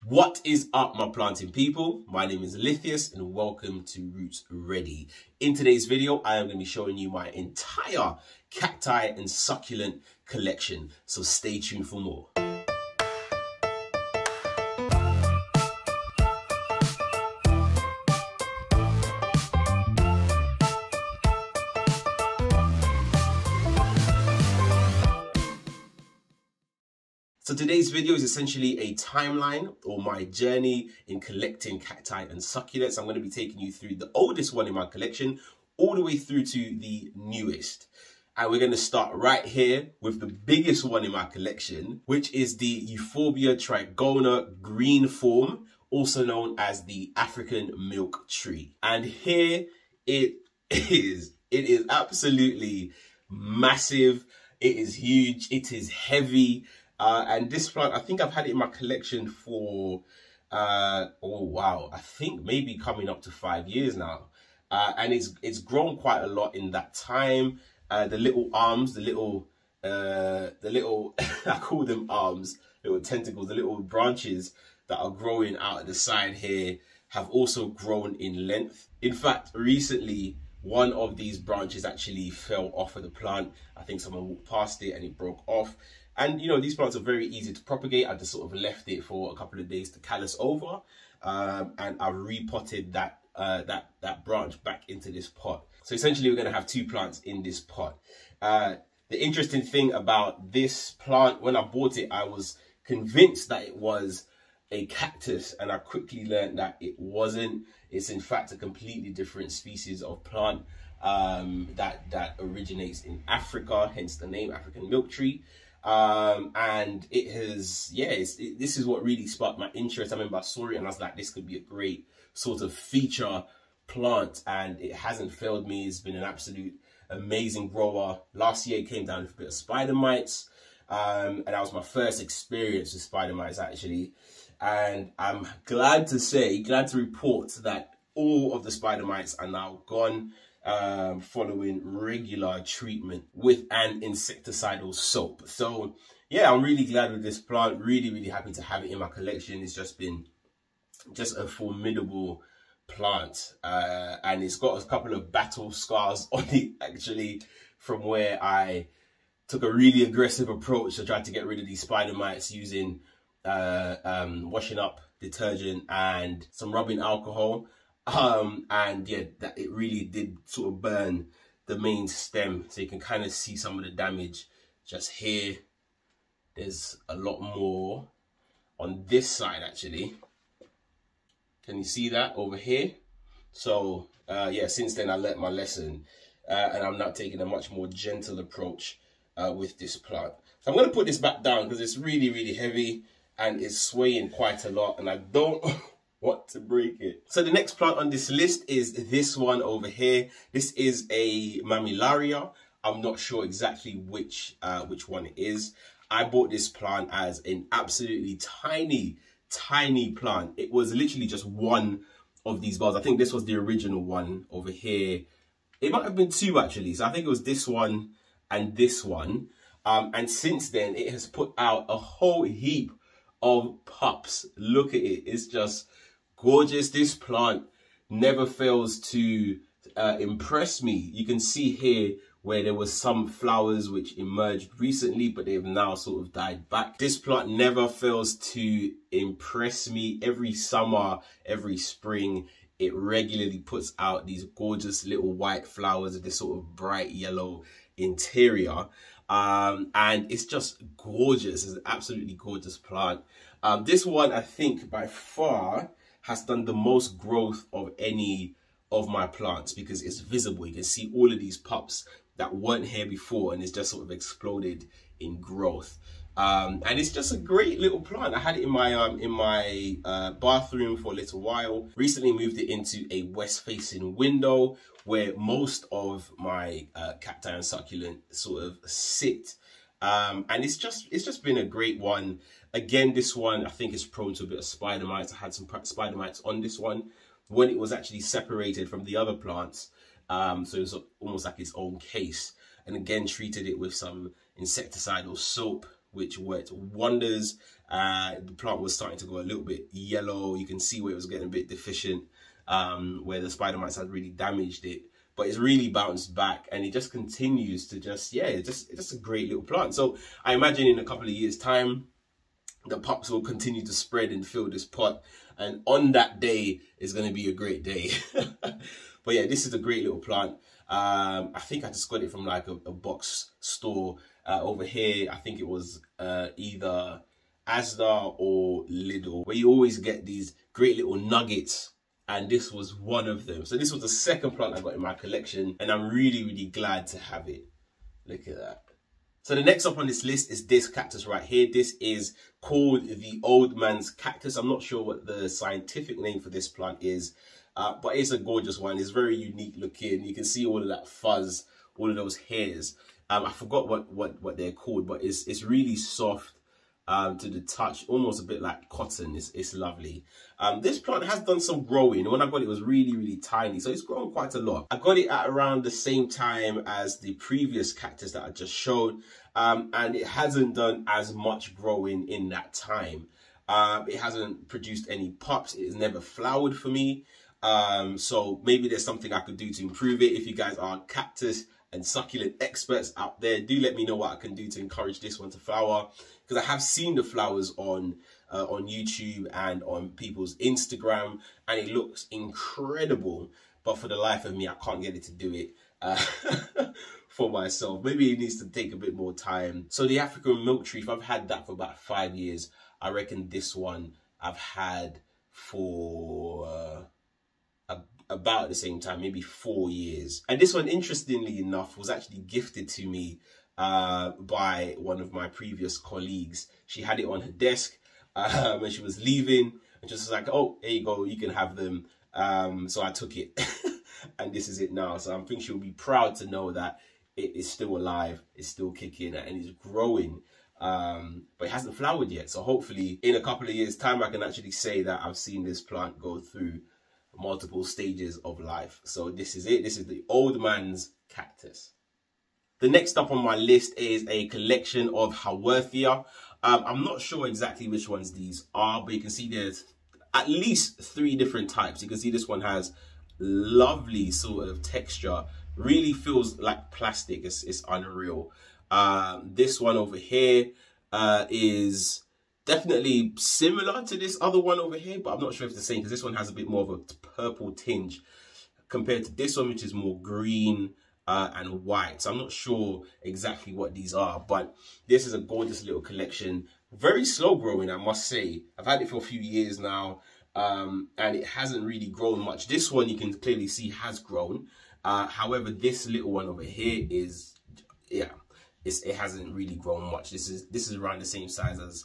What is up, my planting people? My name is Lithius and welcome to Roots Ready. In today's video, I am going to be showing you my entire cacti and succulent collection, so stay tuned for more. So today's video is essentially a timeline or my journey in collecting cacti and succulents. I'm going to be taking you through the oldest one in my collection all the way through to the newest. And we're going to start right here with the biggest one in my collection, which is the Euphorbia Trigona green form, also known as the African milk tree. And here it is. It is absolutely massive. It is huge. It is heavy. And this plant, I think I've had it in my collection for, oh wow, I think maybe coming up to 5 years now. And it's grown quite a lot in that time. The little arms, the little, I call them arms, little tentacles, the little branches that are growing out at the side here have also grown in length. In fact, recently, one of these branches actually fell off of the plant. I think someone walked past it and it broke off. And, you know, these plants are very easy to propagate. I just sort of left it for a couple of days to callus over. And I repotted that branch back into this pot. So essentially, we're going to have two plants in this pot. The interesting thing about this plant, when I bought it, I was convinced that it was a cactus. And I quickly learned that it wasn't. It's, in fact, a completely different species of plant that originates in Africa, hence the name African milk tree. And it has, yeah, this is what really sparked my interest. I remember I saw it and I was like, this could be a great sort of feature plant, and it hasn't failed me. It's been an absolute amazing grower. Last year it came down with a bit of spider mites, and that was my first experience with spider mites actually. And I'm glad to report that all of the spider mites are now gone, following regular treatment with an insecticidal soap. So yeah, I'm really glad with this plant. Really happy to have it in my collection. It's just been a formidable plant, and it's got a couple of battle scars on it actually, from where I took a really aggressive approach to try to get rid of these spider mites using washing up detergent and some rubbing alcohol. And yeah, that it really did sort of burn the main stem. So you can kind of see some of the damage just here. There's a lot more on this side actually. Can you see that over here? So yeah, since then I learnt my lesson, and I'm now taking a much more gentle approach with this plant. So I'm going to put this back down because it's really heavy and it's swaying quite a lot, and I don't want to break it. So the next plant on this list is this one over here. This is a Mammillaria. I'm not sure exactly which one it is. I bought this plant as an absolutely tiny plant. It was literally just one of these bulbs. I think this was the original one over here. It might have been two actually. So I think it was this one and this one. And since then it has put out a whole heap of pups. Look at it. It's just gorgeous. This plant never fails to impress me. You can see here where there was some flowers which emerged recently, but they've now sort of died back. This plant never fails to impress me. Every summer, every spring, it regularly puts out these gorgeous little white flowers with this sort of bright yellow interior. And it's just gorgeous. It's an absolutely gorgeous plant. This one, I think by far, has done the most growth of any of my plants because it's visible. You can see all of these pups that weren't here before, and it's just sort of exploded in growth. And it's just a great little plant. I had it in my bathroom for a little while. Recently moved it into a west-facing window where most of my cacti and succulent sort of sit. And it's just been a great one. Again, this one I think is prone to a bit of spider mites. I had some spider mites on this one when it was actually separated from the other plants. So it was almost like its own case. And again, treated it with some insecticidal soap which worked wonders. The plant was starting to go a little bit yellow. You can see where it was getting a bit deficient, where the spider mites had really damaged it. But it's really bounced back, and it just continues to just, yeah, it's just a great little plant. So I imagine in a couple of years' time, the pups will continue to spread and fill this pot. And on that day is going to be a great day. But yeah, this is a great little plant. I think I just got it from like a box store over here. I think it was either Asda or Lidl, where you always get these great little nuggets. And this was one of them. So this was the second plant I got in my collection, and I'm really, really glad to have it. Look at that. So the next up on this list is this cactus right here. This is called the old man's cactus. I'm not sure what the scientific name for this plant is, but it's a gorgeous one. It's very unique looking. You can see all of that fuzz, all of those hairs. I forgot what they're called, but it's really soft to the touch, almost a bit like cotton. It's lovely. This plant has done some growing. When I got it, it was really, really tiny, so it's grown quite a lot. I got it at around the same time as the previous cactus that I just showed, and it hasn't done as much growing in that time. It hasn't produced any pups. It has never flowered for me, so maybe there's something I could do to improve it. If you guys are cactus and succulent experts out there, do let me know what I can do to encourage this one to flower, because I have seen the flowers on YouTube and on people's Instagram, and it looks incredible, but for the life of me, I can't get it to do it for myself. Maybe it needs to take a bit more time. So the African milk tree, I've had that for about 5 years. I reckon this one I've had for about the same time, maybe 4 years. And this one, interestingly enough, was actually gifted to me by one of my previous colleagues. She had it on her desk and she was leaving, and just was like, oh, here you go, you can have them. So I took it and this is it now. So I think she'll be proud to know that it is still alive, it's still kicking, and it's growing. But it hasn't flowered yet. So hopefully in a couple of years time, I can actually say that I've seen this plant go through multiple stages of life. So this is it. This is the old man's cactus. The next up on my list is a collection of Haworthia. I'm not sure exactly which ones these are, but you can see there's at least 3 different types. You can see this one has lovely sort of texture, really feels like plastic. It's unreal. This one over here is definitely similar to this other one over here, but I'm not sure if it's the same, because this one has a bit more of a purple tinge compared to this one, which is more green and white. So I'm not sure exactly what these are, but this is a gorgeous little collection. Very slow growing, I must say. I've had it for a few years now, and it hasn't really grown much. This one you can clearly see has grown. However, this little one over here is, yeah, it hasn't really grown much. This is around the same size as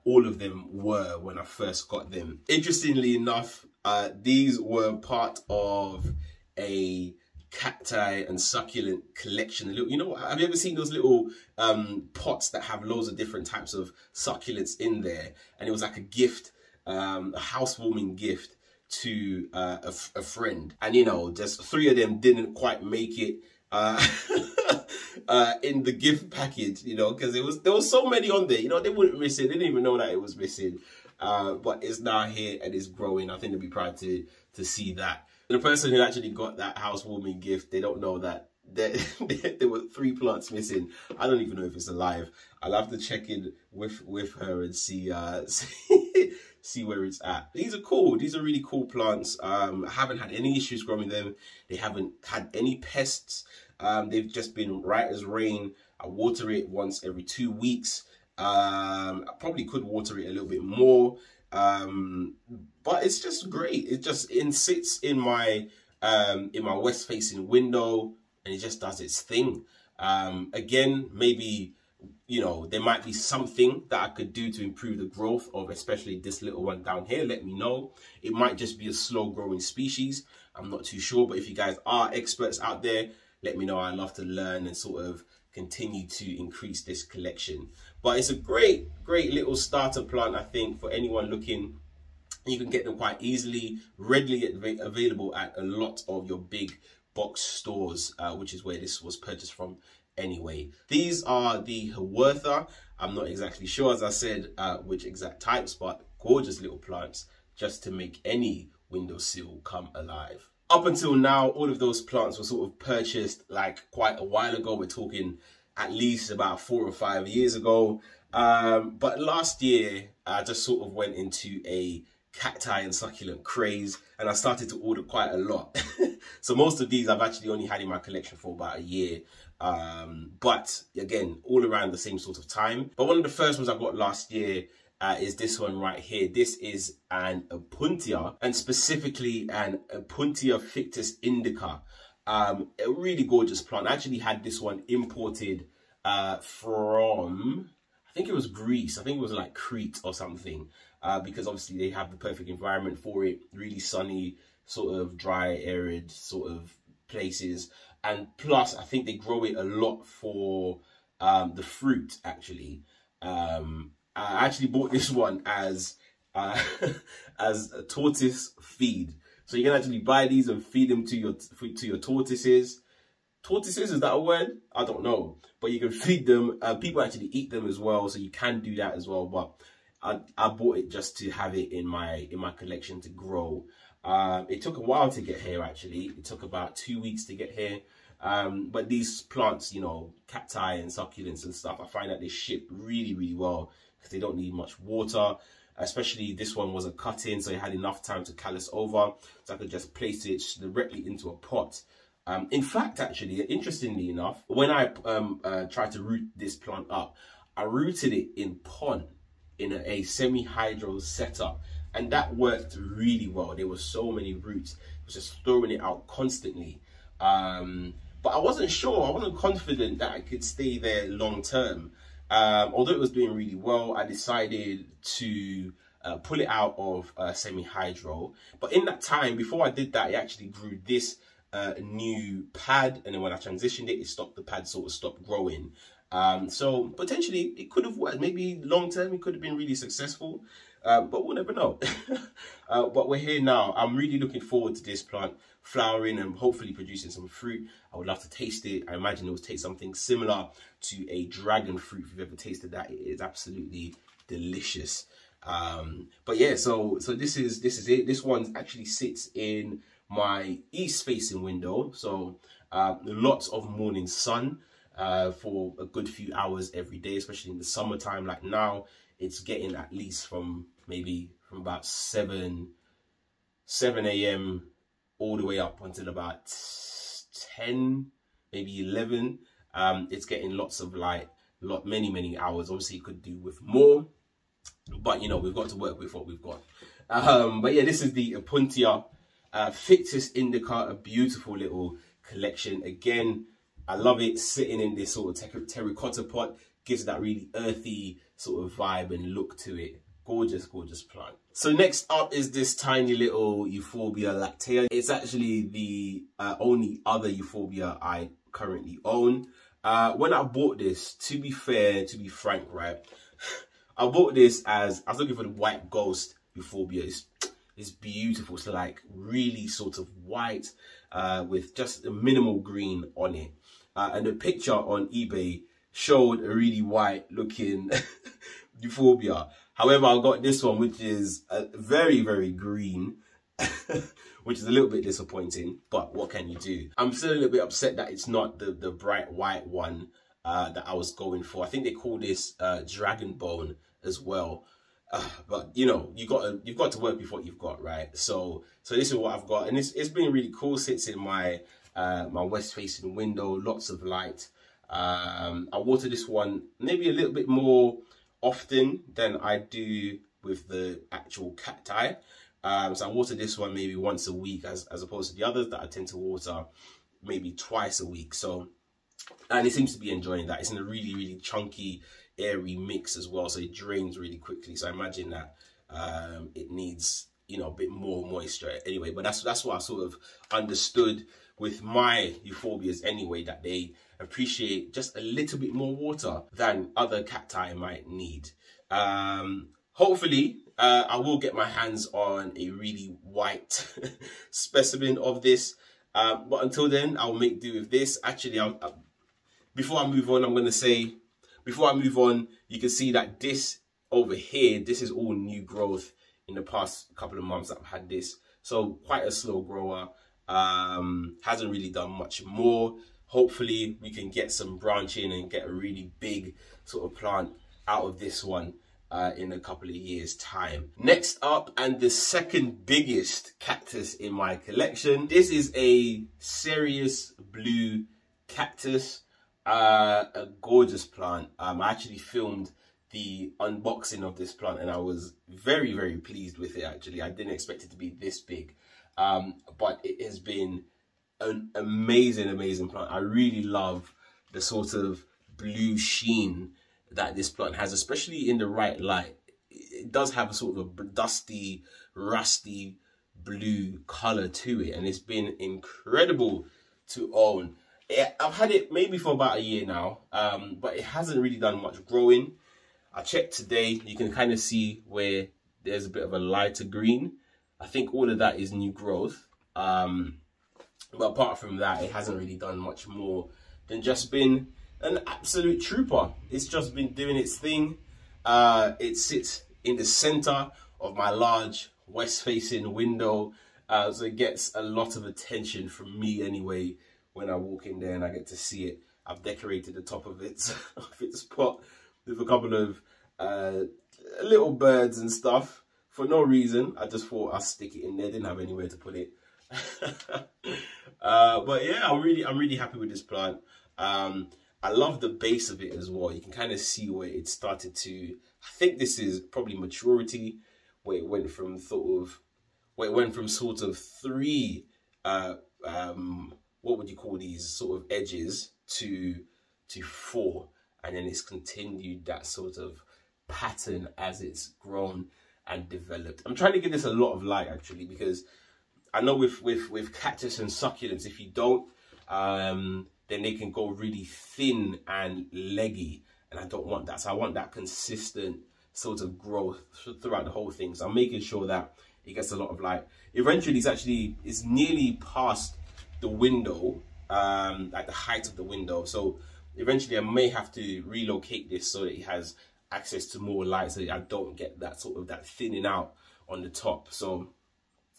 all of them were when I first got them. Interestingly enough, these were part of a cacti and succulent collection. You know, have you ever seen those little pots that have loads of different types of succulents in there? And it was like a gift, a housewarming gift to a friend. And you know, just 3 of them didn't quite make it in the gift package, you know, because there was so many on there, you know, they wouldn't miss it. They didn't even know that it was missing. But it's now here and it's growing. I think they'll be proud to see that. The person who actually got that housewarming gift, they don't know that there were 3 plants missing. I don't even know if it's alive. I'll have to check in with her and see see where it's at. These are cool. These are really cool plants. I haven't had any issues growing them. They haven't had any pests. They've just been right as rain. I water it once every 2 weeks. I probably could water it a little bit more. But it's just great. It sits in my west facing window, and it just does its thing. Again, maybe, you know, there might be something that I could do to improve the growth of especially this little one down here. Let me know. It might just be a slow growing species. I'm not too sure, but if you guys are experts out there, let me know. I'd love to learn and sort of continue to increase this collection. But it's a great little starter plant, I think, for anyone looking. You can get them quite easily, readily available at a lot of your big box stores, which is where this was purchased from anyway. These are the Haworthia. I'm not exactly sure, as I said, which exact types, but gorgeous little plants just to make any windowsill come alive. Up until now, all of those plants were sort of purchased like quite a while ago. We're talking at least about 4 or 5 years ago. But last year, I just sort of went into a cacti and succulent craze, and I started to order quite a lot. So most of these I've actually only had in my collection for about a year. But again, all around the same sort of time. But one of the first ones I got last year is this one right here. This is an Opuntia, and specifically an Opuntia Ficus-Indica. A really gorgeous plant. I actually had this one imported from, I think it was Greece. I think it was like Crete or something, because obviously they have the perfect environment for it. Really sunny, sort of dry, arid sort of places. And plus, I think they grow it a lot for the fruit, actually. I actually bought this one as as a tortoise feed. So you can actually buy these and feed them to your tortoises. Tortoises, is that a word? I don't know. But you can feed them. People actually eat them as well, so you can do that as well. But I bought it just to have it in my collection to grow. It took a while to get here, actually. It took about 2 weeks to get here. But these plants, you know, cacti and succulents and stuff, I find that they ship really, really well because they don't need much water. Especially this one was a cut-in, so it had enough time to callus over, so I could just place it directly into a pot. In fact, actually, interestingly enough, when I tried to root this plant up, I rooted it in pond in a semi-hydro setup, and that worked really well. There were so many roots. I was just throwing it out constantly. But I wasn't sure, I wasn't confident that I could stay there long term. Although it was doing really well, I decided to pull it out of semi-hydro. But in that time, before I did that, it actually grew this new pad, and then when I transitioned it, the pad sort of stopped growing. So potentially it could have worked. Maybe long term it could have been really successful, but we'll never know. But we're here now. I'm really looking forward to this plant flowering and hopefully producing some fruit. I would love to taste it. I imagine it will taste something similar to a dragon fruit. If you've ever tasted that, it is absolutely delicious. But yeah, so this is it. This one actually sits in my east facing window, so lots of morning sun for a good few hours every day, especially in the summertime. Like now, it's getting at least from about 7 a.m. all the way up until about 10, maybe 11. It's getting lots of light, many hours. Obviously, you could do with more, but you know, we've got to work with what we've got. But yeah, this is the Opuntia Ficus-Indica, a beautiful little collection. Again, I love it sitting in this sort of terracotta pot. Gives that really earthy sort of vibe and look to it. Gorgeous, gorgeous plant. So next up is this tiny little Euphorbia Lactea. It's actually the only other Euphorbia I currently own. When I bought this, to be frank, right, I bought this as I was looking for the white ghost Euphorbia. It's beautiful. It's like really sort of white with just a minimal green on it. And the picture on eBay showed a really white looking Euphorbia. However, I got this one, which is very green, which is a little bit disappointing, but what can you do? I'm still a little bit upset that it's not the bright white one that I was going for. I think they call this dragon bone as well. But you know, you've got to work with what you've got, right? So this is what I've got, and it's been really cool. Sits in my my west facing window, lots of light. I water this one maybe a little bit more often than I do with the actual cacti. So I water this one maybe once a week as opposed to the others that I tend to water maybe twice a week. So, and it seems to be enjoying that. It's in a really chunky, airy mix as well, so it drains really quickly. So I imagine that it needs, you know, a bit more moisture anyway. But that's what I sort of understood with my euphorbias anyway, that they appreciate just a little bit more water than other cacti might need. Hopefully I will get my hands on a really white specimen of this, but until then I'll make do with this. Actually, before I move on, I'm going to say, before I move on, you can see that this over here, this is all new growth in the past couple of months that I've had this. So quite a slow grower. Hasn't really done much more. Hopefully we can get some branching and get a really big sort of plant out of this one in a couple of years time. Next up, and the second biggest cactus in my collection, this is a Cereus blue cactus, a gorgeous plant. I actually filmed the unboxing of this plant and I was very, very pleased with it. Actually, I didn't expect it to be this big, but it has been an amazing plant. I really love the sort of blue sheen that this plant has, especially in the right light. It does have a sort of a dusty, rusty blue color to it, and it's been incredible to own. I've had it maybe for about a year now, but it hasn't really done much growing. I checked today, you can kind of see where there's a bit of a lighter green. I think all of that is new growth. But apart from that, it hasn't really done much more than just been an absolute trooper. It's just been doing its thing. It sits in the center of my large west-facing window, so it gets a lot of attention from me anyway when I walk in there and I get to see it. I've decorated the top of its pot with a couple of little birds and stuff for no reason. I just thought I'd stick it in there. Didn't have anywhere to put it. But yeah, I'm really happy with this plant. I love the base of it as well. You can kind of see where it started to, I think this is probably maturity, where it went from sort of three what would you call these sort of edges to four, and then it's continued that sort of pattern as it's grown and developed. I'm trying to give this a lot of light actually, because I know with cactus and succulents, if you don't, then they can go really thin and leggy, and I don't want that. So I want that consistent sort of growth throughout the whole thing. So I'm making sure that it gets a lot of light. Eventually, it's nearly past the window, like the height of the window. So eventually, I may have to relocate this so that it has access to more light, so that I don't get that sort of that thinning out on the top. So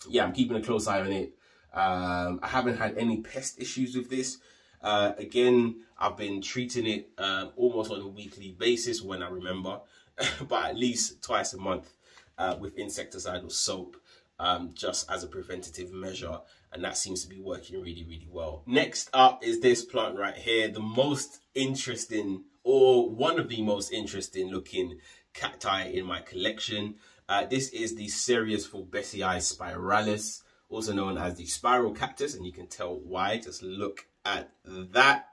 yeah, I'm keeping a close eye on it. I haven't had any pest issues with this. Again, I've been treating it almost on a weekly basis when I remember, but at least twice a month with insecticidal soap, just as a preventative measure, and that seems to be working really well. Next up is this plant right here, the most interesting, or one of the most interesting looking cacti in my collection. This is the Cereus Forbesii Spiralis, also known as the spiral cactus, and you can tell why. Just look at that.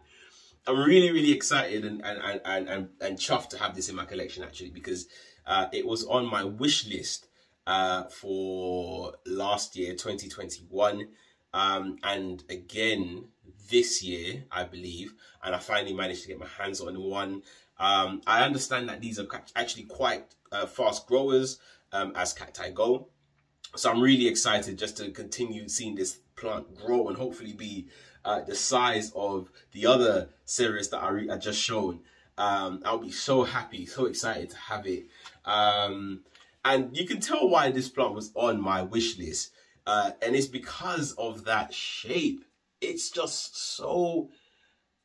I'm really excited and chuffed to have this in my collection actually, because it was on my wish list for last year, 2021, and again this year, I believe, and I finally managed to get my hands on one. I understand that these are actually quite fast growers as cacti go. So I'm really excited just to continue seeing this plant grow and hopefully be the size of the other Cereus that I just shown. I'll be so happy, so excited to have it. And you can tell why this plant was on my wish list. And it's because of that shape. It's just so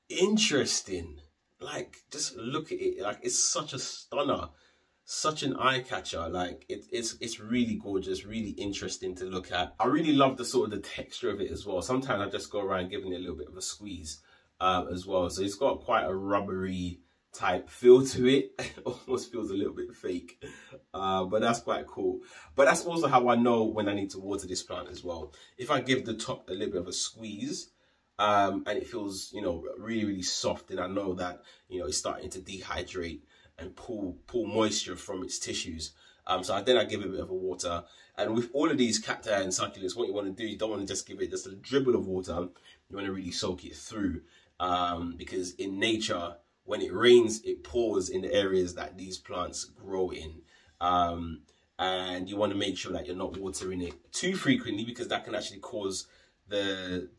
interesting. Like, just look at it. Like, it's such a stunner, such an eye catcher. Like, it's really gorgeous, really interesting to look at. I really love the sort of the texture of it as well. Sometimes I just go around giving it a little bit of a squeeze as well. So it's got quite a rubbery type feel to it. It almost feels a little bit fake, but that's quite cool. But that's also how I know when I need to water this plant as well. If I give the top a little bit of a squeeze, and it feels, you know, really soft, and I know that, you know, it's starting to dehydrate and pull moisture from its tissues. So then I give it a bit of a water. And with all of these cacti and succulents, what you want to do, you don't want to just give it just a dribble of water. You want to really soak it through, because in nature, when it rains, it pours in the areas that these plants grow in. And you want to make sure that you're not watering it too frequently, because that can actually cause the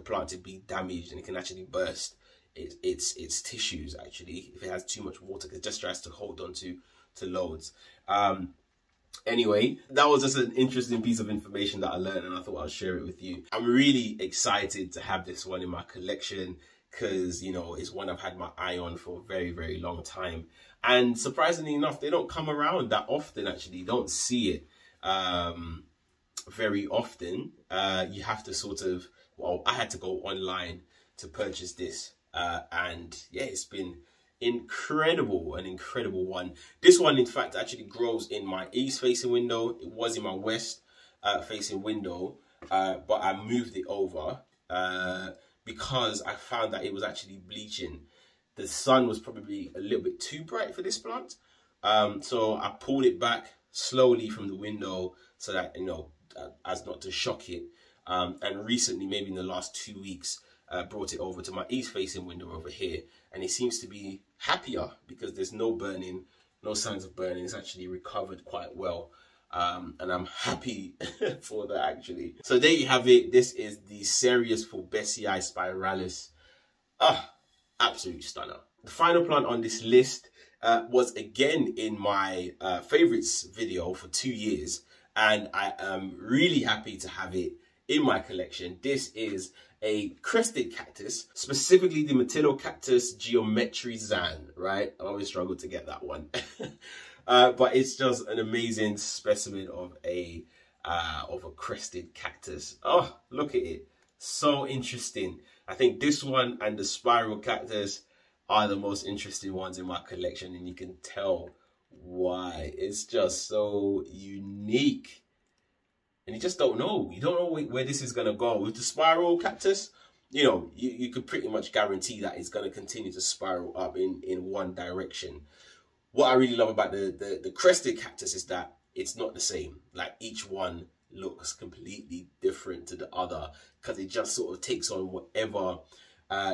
plant to be damaged, and it can actually burst its tissues actually. If it has too much water, it just tries to hold on to loads. Anyway, that was just an interesting piece of information that I learned, and I thought I'd share it with you. I'm really excited to have this one in my collection because, you know, it's one I've had my eye on for a very, very long time. And surprisingly enough, they don't come around that often, actually. You don't see it very often. You have to sort of, well, I had to go online to purchase this. And yeah, it's been incredible, an incredible one. This one, in fact, actually grows in my east facing window. It was in my west facing window, but I moved it over because I found that it was actually bleaching. The sun was probably a little bit too bright for this plant, so I pulled it back slowly from the window so that, you know, as not to shock it. And recently, maybe in the last 2 weeks, brought it over to my east facing window over here, and it seems to be happier because there's no burning, no signs of burning. It's actually recovered quite well, and I'm happy for that actually. So there you have it. This is the Cereus Forbesii Spiralis. Absolute stunner. The final plant on this list was again in my favorites video for 2 years, and I am really happy to have it in my collection. This is a crested cactus, specifically the Myrtillocactus Geometrizans, right? I always struggle to get that one. But it's just an amazing specimen of a crested cactus. Oh, look at it. So interesting. I think this one and the spiral cactus are the most interesting ones in my collection, and you can tell why. It's just so unique. And you just don't know. You don't know where this is going to go. With the spiral cactus, you know, you could pretty much guarantee that it's going to continue to spiral up in one direction. What I really love about the crested cactus is that it's not the same. Like, each one looks completely different to the other because it just sort of takes on whatever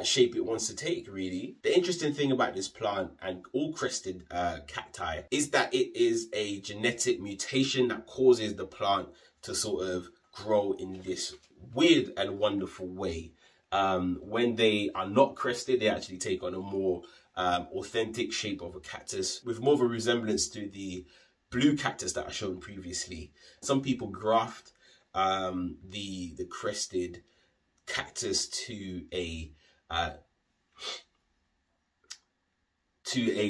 shape it wants to take, really. The interesting thing about this plant and all crested cacti is that it is a genetic mutation that causes the plant to sort of grow in this weird and wonderful way. When they are not crested, they actually take on a more authentic shape of a cactus with more of a resemblance to the blue cactus that I showed previously. Some people graft the crested cactus to a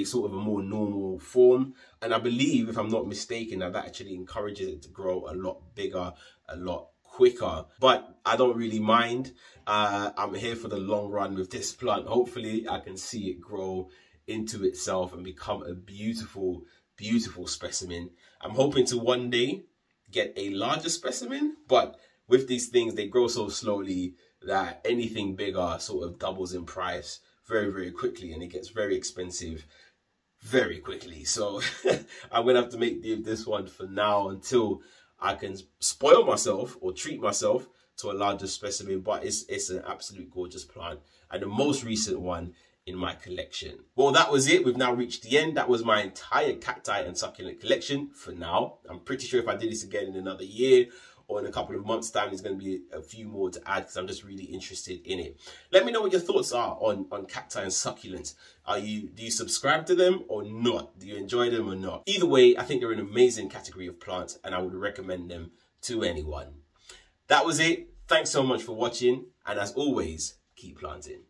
sort of a more normal form, and I believe, if I'm not mistaken, that actually encourages it to grow a lot bigger, a lot quicker. But I don't really mind. I'm here for the long run with this plant. Hopefully I can see it grow into itself and become a beautiful, beautiful specimen. I'm hoping to one day get a larger specimen, but with these things, they grow so slowly that anything bigger sort of doubles in price very, very quickly, and it gets very expensive very quickly. So I'm gonna have to make do with this one for now until I can spoil myself or treat myself to a larger specimen. But it's an absolute gorgeous plant, and the most recent one in my collection. Well, that was it. We've now reached the end. That was my entire cacti and succulent collection for now. I'm pretty sure if I did this again in another year or in a couple of months' time, there's going to be a few more to add because I'm just really interested in it. Let me know what your thoughts are on cacti and succulents. Do you subscribe to them or not? Do you enjoy them or not? Either way, I think they're an amazing category of plants, and I would recommend them to anyone. That was it. Thanks so much for watching, and as always, keep planting.